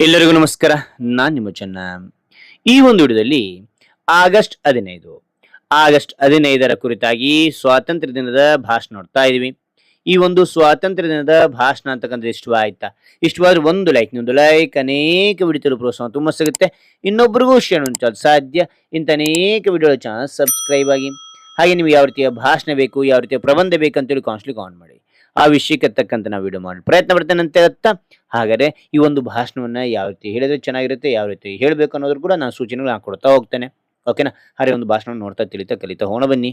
ಎಲ್ಲರಿಗೂ ನಮಸ್ಕಾರ. ನಾನು ನಿಮ್ಮ ಚೆನ್ನ. ಈ ಒಂದು ವಿಡಿಯೋದಲ್ಲಿ ಆಗಸ್ಟ್ 15ರ ಕುರಿತಾಗಿ ಸ್ವಾತಂತ್ರ್ಯ ದಿನದ ಭಾಷಣ ನೋಡ್ತಾ ಇದೀವಿ. ಈ ಒಂದು ಸ್ವಾತಂತ್ರ್ಯ ದಿನದ ಭಾಷಣ ಅಂತಕ್ಕಂಥ ಇಷ್ಟವಾದ್ರೆ ಒಂದು ಲೈಕ್ ಅನೇಕ ವಿಡಿಯೋ ಪ್ರೋತ್ಸಾಹ ತುಂಬಾ ಸಿಗುತ್ತೆ. ಇನ್ನೊಬ್ಬರಿಗೂ ಶೇರ್ ಮಾಡಲು ಸಾಧ್ಯ. ಇಂಥ ಅನೇಕ ವಿಡಿಯೋ ಚಾನಲ್ ಸಬ್ಸ್ಕ್ರೈಬ್ ಆಗಿ. ಹಾಗೆ ನೀವು ಯಾವ ರೀತಿಯ ಭಾಷಣ ಬೇಕು, ಯಾವ ರೀತಿಯ ಪ್ರಬಂಧ ಬೇಕಂತೇಳಿ ಕಾಮೆಂಟ್ ಮಾಡಿ. ಆ ವಿಷಯಕ್ಕೆ ತಕ್ಕಂತೆ ನಾವು ವಿಡಿಯೋ ಮಾಡಿ ಪ್ರಯತ್ನ ಪಡ್ತೇನೆ ಅಂತ ಹೇಳ್ತಾ, ಹಾಗಾದ್ರೆ ಈ ಒಂದು ಭಾಷಣವನ್ನ ಯಾವ ರೀತಿ ಹೇಳಿದ್ರೆ ಚೆನ್ನಾಗಿರುತ್ತೆ, ಯಾವ ರೀತಿ ಹೇಳಬೇಕು ಅನ್ನೋದ್ರ ಕೂಡ ನಾನು ಸೂಚನೆಗಳು ಕೊಡ್ತಾ ಹೋಗ್ತೇನೆ. ಓಕೆನಾ? ಹಾಗೆ ಒಂದು ಭಾಷಣ ನೋಡ್ತಾ ಕಲಿತಾ ಹೋಣ ಬನ್ನಿ.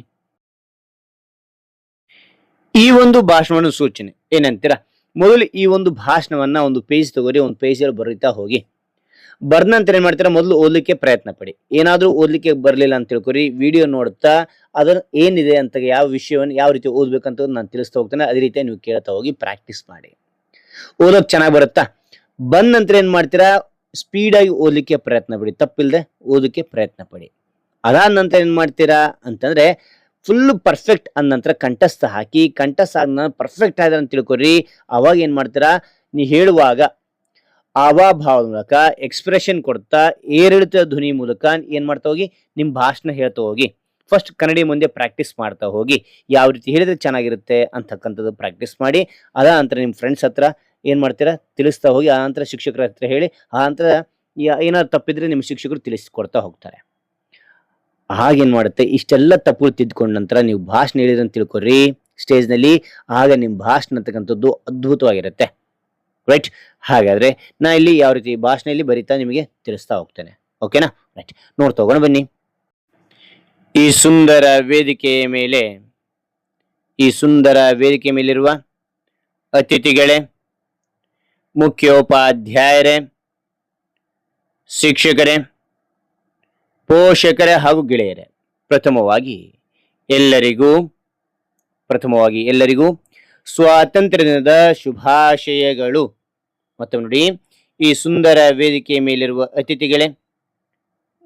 ಈ ಒಂದು ಭಾಷಣವನ್ನು ಸೂಚನೆ ಏನಂತೀರಾ? ಮೊದಲು ಈ ಒಂದು ಭಾಷಣವನ್ನ ಒಂದು ಪೇಜ್ ತಗೋರಿ, ಒಂದು ಪೇಜಲ್ಲಿ ಬರೀತಾ ಹೋಗಿ. ಬರ್ದ ನಂತರ ಏನ್ ಮಾಡ್ತೀರಾ, ಮೊದಲು ಓದ್ಲಿಕ್ಕೆ ಪ್ರಯತ್ನ ಪಡಿ. ಏನಾದ್ರೂ ಓದ್ಲಿಕ್ಕೆ ಬರ್ಲಿಲ್ಲ ಅಂತ ತಿಳ್ಕೊರಿ, ವಿಡಿಯೋ ನೋಡ್ತಾ ಅದರ ಏನಿದೆ ಅಂತ, ಯಾವ ವಿಷಯವನ್ನು ಯಾವ ರೀತಿ ಓದ್ಬೇಕಂತ ನಾನು ತಿಳಿಸ್ತಾ ಹೋಗ್ತೇನೆ. ಅದೇ ರೀತಿ ನೀವು ಕೇಳ್ತಾ ಹೋಗಿ ಪ್ರಾಕ್ಟೀಸ್ ಮಾಡಿ. ಓದೋಕ್ ಚೆನ್ನಾಗಿ ಬರುತ್ತಾ? ಬಂದ ನಂತರ ಏನ್ ಮಾಡ್ತೀರಾ, ಸ್ಪೀಡ್ ಆಗಿ ಓದ್ಲಿಕ್ಕೆ ಪ್ರಯತ್ನ ಪಡಿ, ತಪ್ಪಿಲ್ಲದೆ ಓದಕ್ಕೆ ಪ್ರಯತ್ನ ಪಡಿ. ಅದಾದ ನಂತರ ಏನ್ ಮಾಡ್ತೀರಾ ಅಂತಂದ್ರೆ, ಫುಲ್ ಪರ್ಫೆಕ್ಟ್ ಅಂದ ನಂತರ ಕಂಠಸ್ಥ ಹಾಕಿ, ಕಂಠಸ್ಥ ಆದ ಪರ್ಫೆಕ್ಟ್ ಆದ್ರೆ ಅಂತ ತಿಳ್ಕೊರಿ. ಅವಾಗ ಏನ್ ಮಾಡ್ತೀರಾ, ನೀ ಹೇಳುವಾಗ ಹಾವಭಾವದ ಮೂಲಕ ಎಕ್ಸ್ಪ್ರೆಷನ್ ಕೊಡ್ತಾ ಏರಿಳಿತ ಧ್ವನಿ ಮೂಲಕ ಏನ್ ಮಾಡ್ತಾ ಹೋಗಿ, ನಿಮ್ ಭಾಷಣ ಹೇಳ್ತಾ ಹೋಗಿ. ಫಸ್ಟ್ ಕನ್ನಡಿ ಮುಂದೆ ಪ್ರಾಕ್ಟೀಸ್ ಮಾಡ್ತಾ ಹೋಗಿ, ಯಾವ ರೀತಿ ಹೇಳಿದ್ರೆ ಚೆನ್ನಾಗಿರುತ್ತೆ ಅಂತಕ್ಕಂಥದ್ದು ಪ್ರಾಕ್ಟೀಸ್ ಮಾಡಿ. ಅದ ನಂತರ ನಿಮ್ಮ ಫ್ರೆಂಡ್ಸ್ ಹತ್ರ ಏನ್ ಮಾಡ್ತೀರಾ, ತಿಳಿಸ್ತಾ ಹೋಗಿ. ಆ ನಂತರ ಶಿಕ್ಷಕರ ಹತ್ರ ಹೇಳಿ, ಆ ನಂತರ ಏನಾದ್ರು ತಪ್ಪಿದ್ರೆ ನಿಮ್ಮ ಶಿಕ್ಷಕರು ತಿಳಿಸ್ಕೊಡ್ತಾ ಹೋಗ್ತಾರೆ. ಹಾಗೇನ್ ಮಾಡುತ್ತೆ, ಇಷ್ಟೆಲ್ಲ ತಪ್ಪು ತಿದ್ಕೊಂಡ ನಂತರ ನೀವು ಭಾಷಣ ಹೇಳಿದ್ರಂತ ತಿಳ್ಕೊರಿ ಸ್ಟೇಜ್ ನಲ್ಲಿ. ಆಗ ನಿಮ್ ಭಾಷಣ ಅಂತಕ್ಕಂಥದ್ದು ಅದ್ಭುತವಾಗಿರುತ್ತೆ. ರೈಟ್? ಹಾಗಾದ್ರೆ ನಾ ಇಲ್ಲಿ ಯಾವ ರೀತಿ ಭಾಷಣ ಇಲ್ಲಿ ಬರೀತಾ ನಿಮಗೆ ತಿಳಿಸ್ತಾ ಹೋಗ್ತೇನೆ. ಓಕೆನಾ? ರೈಟ್, ನೋಡ್ತಾ ಹೋಗೋಣ ಬನ್ನಿ. ಈ ಸುಂದರ ವೇದಿಕೆಯ ಮೇಲಿರುವ ಅತಿಥಿಗಳೇ, ಮುಖ್ಯೋಪಾಧ್ಯಾಯರೇ, ಶಿಕ್ಷಕರೇ, ಪೋಷಕರೇ ಹಾಗೂ ಗೆಳೆಯರೇ, ಪ್ರಥಮವಾಗಿ ಎಲ್ಲರಿಗೂ ಸ್ವಾತಂತ್ರ್ಯ ದಿನದ ಶುಭಾಶಯಗಳು. ಮತ್ತೆ ನೋಡಿ, ಈ ಸುಂದರ ವೇದಿಕೆಯ ಮೇಲಿರುವ ಅತಿಥಿಗಳೇ,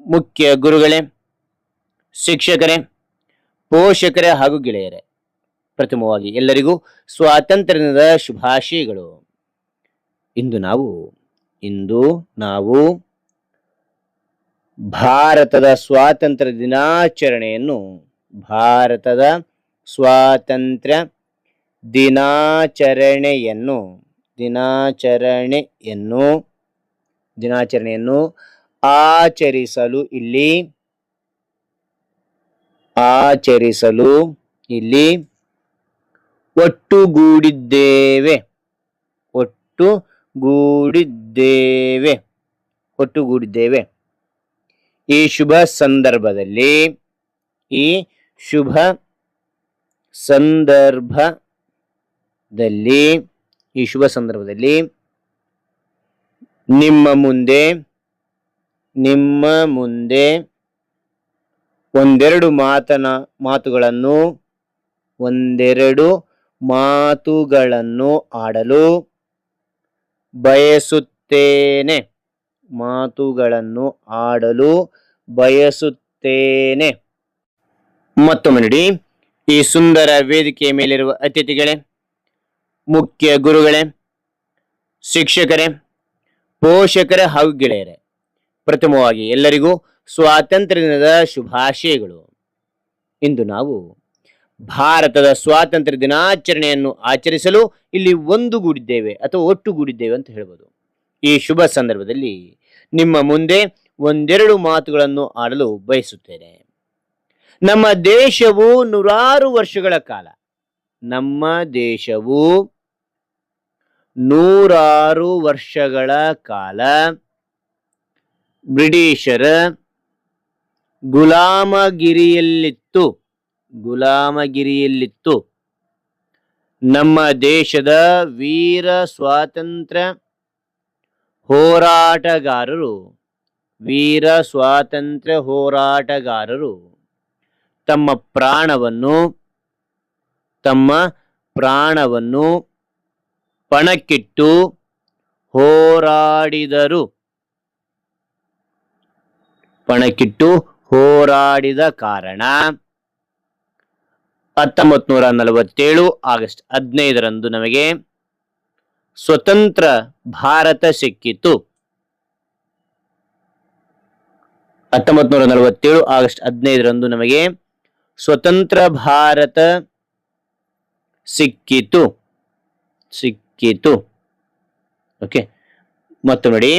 ಮುಖ್ಯ ಗುರುಗಳೇ, ಶಿಕ್ಷಕರೇ, ಪೋಷಕರೇ ಹಾಗೂ ಗೆಳೆಯರೇ, ಪ್ರಥಮವಾಗಿ ಎಲ್ಲರಿಗೂ ಸ್ವಾತಂತ್ರ್ಯ ದಿನದ ಶುಭಾಶಯಗಳು. ಇಂದು ನಾವು ಭಾರತದ ಸ್ವಾತಂತ್ರ್ಯ ದಿನಾಚರಣೆಯನ್ನು ಆಚರಿಸಲು ಇಲ್ಲಿ ಒಟ್ಟುಗೂಡಿದ್ದೇವೆ. ಈ ಶುಭ ಸಂದರ್ಭದಲ್ಲಿ ನಿಮ್ಮ ಮುಂದೆ ಒಂದೆರಡು ಮಾತುಗಳನ್ನು ಆಡಲು ಬಯಸುತ್ತೇನೆ. ಮತ್ತೊಮ್ಮೆ ನೋಡಿ, ಈ ಸುಂದರ ವೇದಿಕೆಯ ಮೇಲಿರುವ ಅತಿಥಿಗಳೇ, ಮುಖ್ಯ ಗುರುಗಳೇ, ಶಿಕ್ಷಕರೇ, ಪೋಷಕರೇ ಹಾಗೂ ಗೆಳೆಯರೇ, ಪ್ರಥಮವಾಗಿ ಎಲ್ಲರಿಗೂ ಸ್ವಾತಂತ್ರ್ಯ ದಿನದ ಶುಭಾಶಯಗಳು. ಇಂದು ನಾವು ಭಾರತದ ಸ್ವಾತಂತ್ರ್ಯ ದಿನಾಚರಣೆಯನ್ನು ಆಚರಿಸಲು ಇಲ್ಲಿ ಒಂದುಗೂಡಿದ್ದೇವೆ ಅಥವಾ ಒಟ್ಟುಗೂಡಿದ್ದೇವೆ ಅಂತ ಹೇಳ್ಬೋದು. ಈ ಶುಭ ಸಂದರ್ಭದಲ್ಲಿ ನಿಮ್ಮ ಮುಂದೆ ಒಂದೆರಡು ಮಾತುಗಳನ್ನು ಆಡಲು ಬಯಸುತ್ತೇನೆ. ನಮ್ಮ ದೇಶವು ನೂರಾರು ವರ್ಷಗಳ ಕಾಲ ಬ್ರಿಟಿಷರ ಗುಲಾಮಗಿರಿಯಲ್ಲಿತ್ತು. ನಮ್ಮ ದೇಶದ ವೀರ ಸ್ವಾತಂತ್ರ್ಯ ಹೋರಾಟಗಾರರು ತಮ್ಮ ಪ್ರಾಣವನ್ನು ಪಣಕ್ಕಿಟ್ಟು ಹೋರಾಡಿದ ಕಾರಣ 1947 ಆಗಸ್ಟ್ 15ರಂದು ನಮಗೆ ಸ್ವತಂತ್ರ ಭಾರತ ಸಿಕ್ಕಿತು. 1947 ಆಗಸ್ಟ್ 15ರಂದು ನಮಗೆ ಸ್ವತಂತ್ರ ಭಾರತ ಸಿಕ್ಕಿತು. ಓಕೆ, ಮತ್ತು ನೋಡಿ,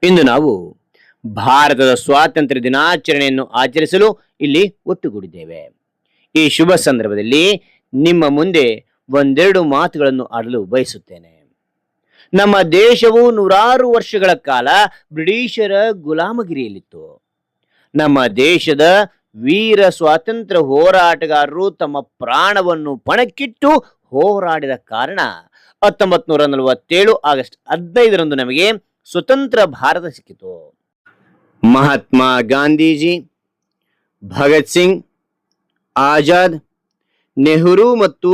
ಇಂದು ನಾವು ಭಾರತದ ಸ್ವಾತಂತ್ರ್ಯ ದಿನಾಚರಣೆಯನ್ನು ಆಚರಿಸಲು ಇಲ್ಲಿ ಒಟ್ಟುಗೂಡಿದ್ದೇವೆ. ಈ ಶುಭ ಸಂದರ್ಭದಲ್ಲಿ ನಿಮ್ಮ ಮುಂದೆ ಒಂದೆರಡು ಮಾತುಗಳನ್ನು ಆಡಲು ಬಯಸುತ್ತೇನೆ. ನಮ್ಮ ದೇಶವು 100 ವರ್ಷಗಳ ಕಾಲ ಬ್ರಿಟಿಷರ ಗುಲಾಮಗಿರಿಯಲ್ಲಿತ್ತು. ನಮ್ಮ ದೇಶದ ವೀರ ಸ್ವಾತಂತ್ರ್ಯ ಹೋರಾಟಗಾರರು ತಮ್ಮ ಪ್ರಾಣವನ್ನು ಪಣಕ್ಕಿಟ್ಟು ಹೋರಾಡಿದ ಕಾರಣ 1947 ಆಗಸ್ಟ್ 15ರಂದು ನಮಗೆ ಸ್ವತಂತ್ರ ಭಾರತ ಸಿಕ್ಕಿತು. ಮಹಾತ್ಮ ಗಾಂಧೀಜಿ, ಭಗತ್ ಸಿಂಗ್, ಆಜಾದ್, ನೆಹರು ಮತ್ತು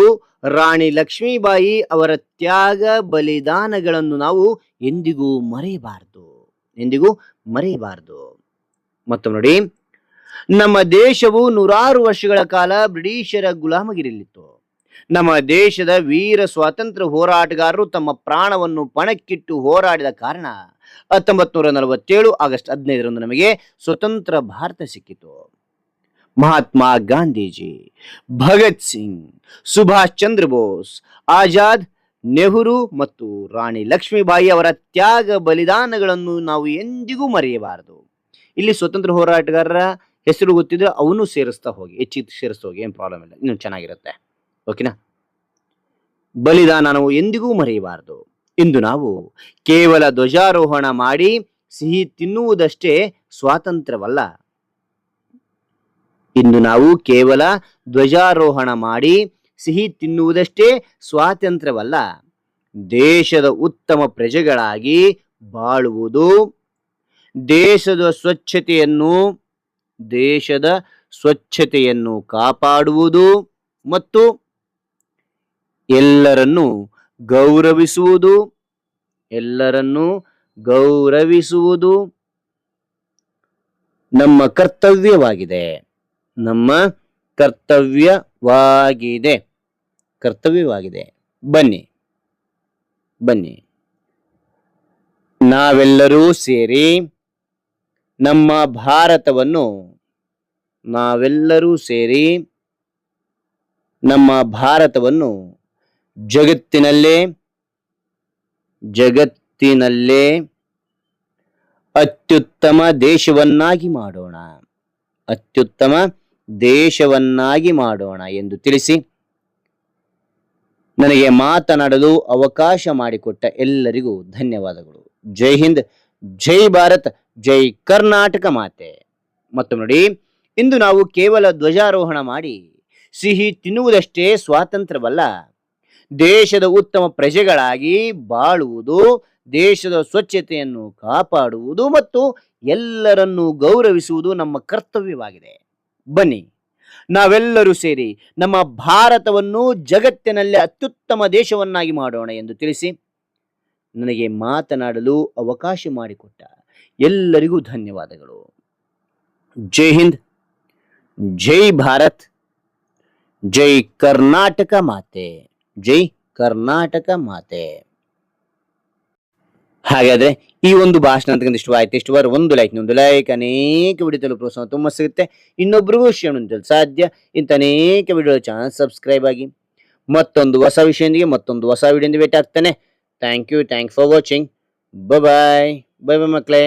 ರಾಣಿ ಲಕ್ಷ್ಮೀಬಾಯಿ ಅವರ ತ್ಯಾಗ ಬಲಿದಾನಗಳನ್ನು ನಾವು ಎಂದಿಗೂ ಮರೆಯಬಾರದು. ಮತ್ತು ನೋಡಿ, ನಮ್ಮ ದೇಶವು 100 ವರ್ಷಗಳ ಕಾಲ ಬ್ರಿಟಿಷರ ಗುಲಾಮಗಿರಿಯಲ್ಲಿತ್ತು. ನಮ್ಮ ದೇಶದ ವೀರ ಸ್ವಾತಂತ್ರ್ಯ ಹೋರಾಟಗಾರರು ತಮ್ಮ ಪ್ರಾಣವನ್ನು ಪಣಕ್ಕಿಟ್ಟು ಹೋರಾಡಿದ ಕಾರಣ 1947 ಆಗಸ್ಟ್ 15ರಂದು ನಮಗೆ ಸ್ವತಂತ್ರ ಭಾರತ ಸಿಕ್ಕಿತು. ಮಹಾತ್ಮ ಗಾಂಧೀಜಿ, ಭಗತ್ ಸಿಂಗ್, ಸುಭಾಷ್ ಚಂದ್ರ ಬೋಸ್, ಆಜಾದ್, ನೆಹರು ಮತ್ತು ರಾಣಿ ಲಕ್ಷ್ಮೀಬಾಯಿ ಅವರ ತ್ಯಾಗ ಬಲಿದಾನಗಳನ್ನು ನಾವು ಎಂದಿಗೂ ಮರೆಯಬಾರದು. ಇಲ್ಲಿ ಸ್ವತಂತ್ರ ಹೋರಾಟಗಾರರ ಹೆಸರು ಗೊತ್ತಿದ್ರೆ ಅವನು ಸೇರಿಸ್ತಾ ಹೋಗಿ, ಹೆಚ್ಚಿಗೆ ಸೇರಿಸ್ತಾ ಹೋಗಿ, ಏನು ಪ್ರಾಬ್ಲಮ್ ಇಲ್ಲ, ಇನ್ನೂ ಚೆನ್ನಾಗಿರುತ್ತೆ. ಓಕೆನಾ? ಬಲಿದಾನ ನಾವು ಎಂದಿಗೂ ಮರೆಯಬಾರದು. ಇಂದು ನಾವು ಕೇವಲ ಧ್ವಜಾರೋಹಣ ಮಾಡಿ ಸಿಹಿ ತಿನ್ನುವುದಷ್ಟೇ ಸ್ವಾತಂತ್ರ್ಯವಲ್ಲ. ಇಂದು ನಾವು ಕೇವಲ ಧ್ವಜಾರೋಹಣ ಮಾಡಿ ಸಿಹಿ ತಿನ್ನುವುದಷ್ಟೇ ಸ್ವಾತಂತ್ರ್ಯವಲ್ಲ, ದೇಶದ ಉತ್ತಮ ಪ್ರಜೆಗಳಾಗಿ ಬಾಳುವುದು, ದೇಶದ ಸ್ವಚ್ಛತೆಯನ್ನು ಕಾಪಾಡುವುದು ಮತ್ತು ಎಲ್ಲರನ್ನೂ ಗೌರವಿಸುವುದು ನಮ್ಮ ಕರ್ತವ್ಯವಾಗಿದೆ. ಬನ್ನಿ ನಾವೆಲ್ಲರೂ ಸೇರಿ ನಮ್ಮ ಭಾರತವನ್ನು ಜಗತ್ತಿನಲ್ಲೇ ಅತ್ಯುತ್ತಮ ದೇಶವನ್ನಾಗಿ ಮಾಡೋಣ ಎಂದು ತಿಳಿಸಿ ನನಗೆ ಮಾತನಾಡಲು ಅವಕಾಶ ಮಾಡಿಕೊಟ್ಟ ಎಲ್ಲರಿಗೂ ಧನ್ಯವಾದಗಳು. ಜೈ ಹಿಂದ್, ಜೈ ಭಾರತ್, ಜೈ ಕರ್ನಾಟಕ ಮಾತೆ. ಮತ್ತು ನೋಡಿ, ಇಂದು ನಾವು ಕೇವಲ ಧ್ವಜಾರೋಹಣ ಮಾಡಿ ಸಿಹಿ ತಿನ್ನುವುದಷ್ಟೇ ಸ್ವಾತಂತ್ರ್ಯವಲ್ಲ, ದೇಶದ ಉತ್ತಮ ಪ್ರಜೆಗಳಾಗಿ ಬಾಳುವುದು, ದೇಶದ ಸ್ವಚ್ಛತೆಯನ್ನು ಕಾಪಾಡುವುದು ಮತ್ತು ಎಲ್ಲರನ್ನೂ ಗೌರವಿಸುವುದು ನಮ್ಮ ಕರ್ತವ್ಯವಾಗಿದೆ. ಬನ್ನಿ ನಾವೆಲ್ಲರೂ ಸೇರಿ ನಮ್ಮ ಭಾರತವನ್ನು ಜಗತ್ತಿನಲ್ಲಿ ಅತ್ಯುತ್ತಮ ದೇಶವನ್ನಾಗಿ ಮಾಡೋಣ ಎಂದು ತಿಳಿಸಿ ನನಗೆ ಮಾತನಾಡಲು ಅವಕಾಶ ಮಾಡಿಕೊಟ್ಟ ಎಲ್ಲರಿಗೂ ಧನ್ಯವಾದಗಳು. ಜೈ ಹಿಂದ್, ಜೈ ಭಾರತ್, ಜೈ ಕರ್ನಾಟಕ ಮಾತೆ, ಜೈ ಕರ್ನಾಟಕ ಮಾತೆ. ಹಾಗಾದ್ರೆ ಈ ಒಂದು ಭಾಷಣ ಅಂತ ಇಷ್ಟವಾದ್ರೆ ಒಂದು ಲೈಕ್, ಅನೇಕ ವಿಡಿಯೋ ಪ್ರೋತ್ಸಾಹ ತುಂಬ ಸಿಗುತ್ತೆ. ಇನ್ನೊಬ್ರಿಗೂ ಶೇರ್ ಮಾಡಲು ಸಾಧ್ಯ. ಇಂಥ ಅನೇಕ ವಿಡಿಯೋ ಚಾನಲ್ ಸಬ್ಸ್ಕ್ರೈಬ್ ಆಗಿ. ಮತ್ತೊಂದು ಹೊಸ ವಿಷಯದೊಂದಿಗೆ ಮತ್ತೊಂದು ಹೊಸ ವಿಡಿಯೋದಿಂದ ಭೇಟಿ ಆಗ್ತಾನೆ. Thank you for watching. Bye ಮಕ್ಕಳೇ.